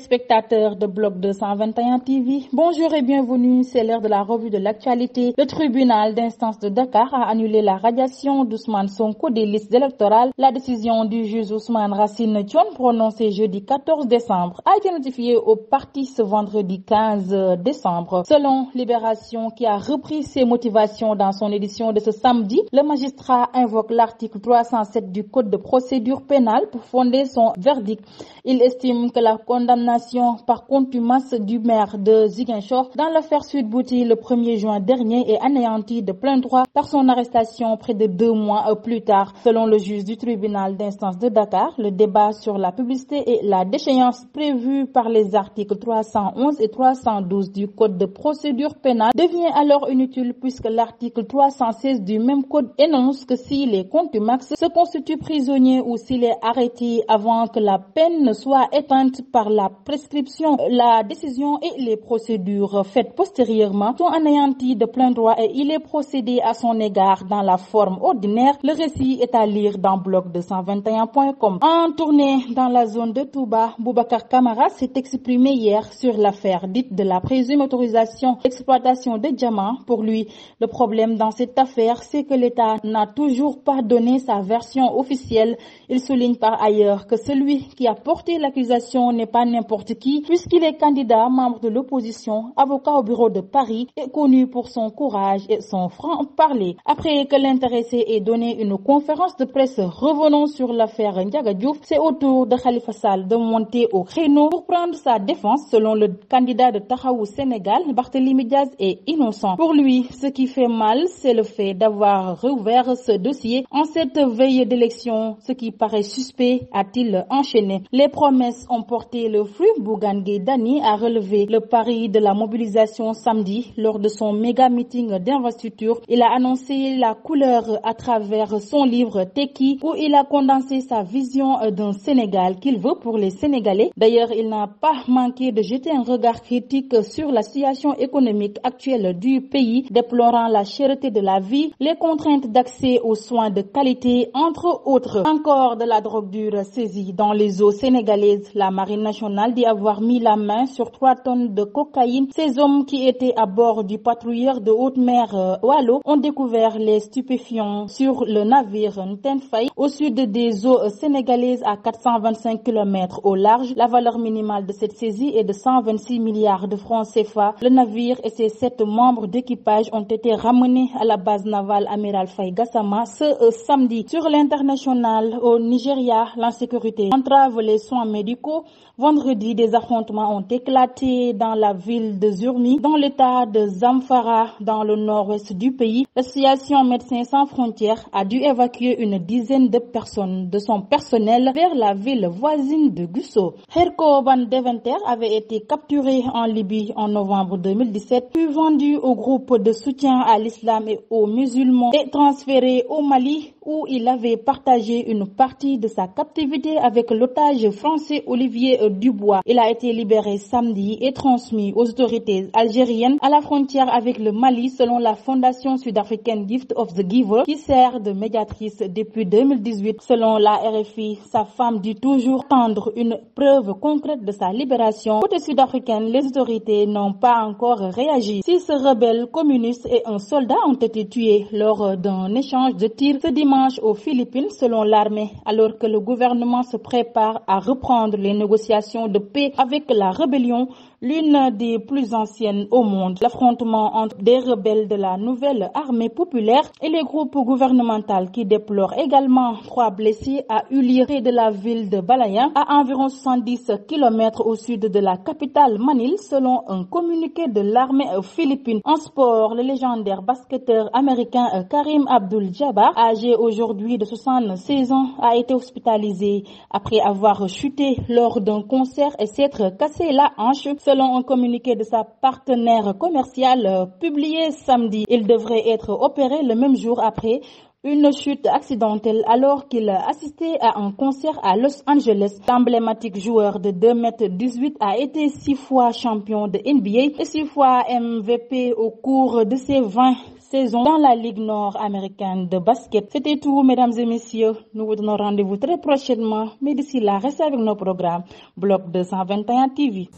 téléspectateurs de Bloc 221 TV, bonjour et bienvenue, c'est l'heure de la revue de l'actualité. Le tribunal d'instance de Dakar a annulé la radiation d'Ousmane Sonko des listes électorales. La décision du juge Ousmane Racine Thion, prononcée jeudi 14 décembre, a été notifiée au parti ce vendredi 15 décembre. Selon Libération, qui a repris ses motivations dans son édition de ce samedi, le magistrat invoque l'article 307 du Code de procédure pénale pour fonder son verdict. Il estime que la condamnation par contumace du maire de Ziguinchor dans l'affaire Sweet Beauty le 1er juin dernier est anéantie de plein droit par son arrestation près de 2 mois plus tard. Selon le juge du tribunal d'instance de Dakar, le débat sur la publicité et la déchéance prévue par les articles 311 et 312 du Code de procédure pénale devient alors inutile puisque l'article 316 du même code énonce que si les contumax se constituent prisonniers ou s'il est arrêté avant que la peine ne soit éteinte par la prescription, la décision et les procédures faites postérieurement sont anéanties de plein droit et il est procédé à son égard dans la forme ordinaire. Le récit est à lire dans bloc221.com. En tournée dans la zone de Touba, Boubacar Camara s'est exprimé hier sur l'affaire dite de la présumée autorisation d'exploitation de diamants. Pour lui, le problème dans cette affaire, c'est que l'État n'a toujours pas donné sa version officielle. Il souligne par ailleurs que celui qui a porté l'accusation n'est pas n'importe qui, puisqu'il est candidat, membre de l'opposition, avocat au bureau de Paris et connu pour son courage et son franc-parler. Après que l'intéressé ait donné une conférence de presse revenant sur l'affaire Ndiaga Diouf, c'est au tour de Khalifa Sall de monter au créneau pour prendre sa défense. Selon le candidat de Taxawu Sénégal, Barthélémy Diaz est innocent. Pour lui, ce qui fait mal, c'est le fait d'avoir rouvert ce dossier en cette veille d'élection, ce qui paraît suspect, a-t-il enchaîné. Les promesses ont porté le fruit. Bougane Gueye Dany a relevé le pari de la mobilisation samedi lors de son méga meeting d'investiture. Il a annoncé la couleur à travers son livre Tekki où il a condensé sa vision d'un Sénégal qu'il veut pour les Sénégalais. D'ailleurs, il n'a pas manqué de jeter un regard critique sur la situation économique actuelle du pays, déplorant la cherté de la vie, les contraintes d'accès aux soins de qualité, entre autres. Encore de la drogue dure saisie dans les eaux sénégalaises. La marine nationale dit avoir mis la main sur 3 tonnes de cocaïne. Ces hommes qui étaient à bord du patrouilleur de haute mer Wallo ont découvert les stupéfiants sur le navire Ntenfay au sud des eaux sénégalaises à 425 km au large. La valeur minimale de cette saisie est de 126 milliards de francs CFA. Le navire et ses 7 membres d'équipage ont été ramenés à la base navale Amiral Faye Gassama ce samedi. Sur l'international au Nigeria, l'insécurité entrave les soins médicaux. Vendredi, des affrontements ont éclaté dans la ville de Zurmi, dans l'état de Zamfara, dans le nord-ouest du pays. L'association Médecins sans frontières a dû évacuer une dizaine de personnes de son personnel vers la ville voisine de Gusso. Herko Van Deventer avait été capturé en Libye en novembre 2017, puis vendu au groupe de soutien à l'islam et aux musulmans et transféré au Mali où il avait partagé une partie de sa captivité avec l'otage français Olivier Dubois. Il a été libéré samedi et transmis aux autorités algériennes à la frontière avec le Mali selon la fondation sud-africaine Gift of the Giver qui sert de médiatrice depuis 2018. Selon la RFI, sa femme dit toujours attendre une preuve concrète de sa libération. Côté sud-africaine, les autorités n'ont pas encore réagi. 6 rebelles communistes et un soldat ont été tués lors d'un échange de tirs ce dimanche aux Philippines selon l'armée, alors que le gouvernement se prépare à reprendre les négociations de paix avec la rébellion, l'une des plus anciennes au monde. L'affrontement entre des rebelles de la nouvelle armée populaire et les groupes gouvernementaux qui déplorent également 3 blessés a eu lieu près de la ville de Balaya, à environ 70 km au sud de la capitale Manille, selon un communiqué de l'armée philippine. En sport, le légendaire basketteur américain Karim Abdul-Jabbar, âgé aujourd'hui de 76 ans, a été hospitalisé après avoir chuté lors d'un concert et s'être cassé la hanche. Selon un communiqué de sa partenaire commerciale publié samedi, il devrait être opéré le même jour après une chute accidentelle alors qu'il assistait à un concert à Los Angeles. L'emblématique joueur de 2,18 m a été 6 fois champion de NBA et 6 fois MVP au cours de ses 20 saison dans la Ligue nord-américaine de basket. C'était tout, mesdames et messieurs. Nous vous donnons rendez-vous très prochainement, mais d'ici là, restez avec nos programmes. Bloc 221 TV.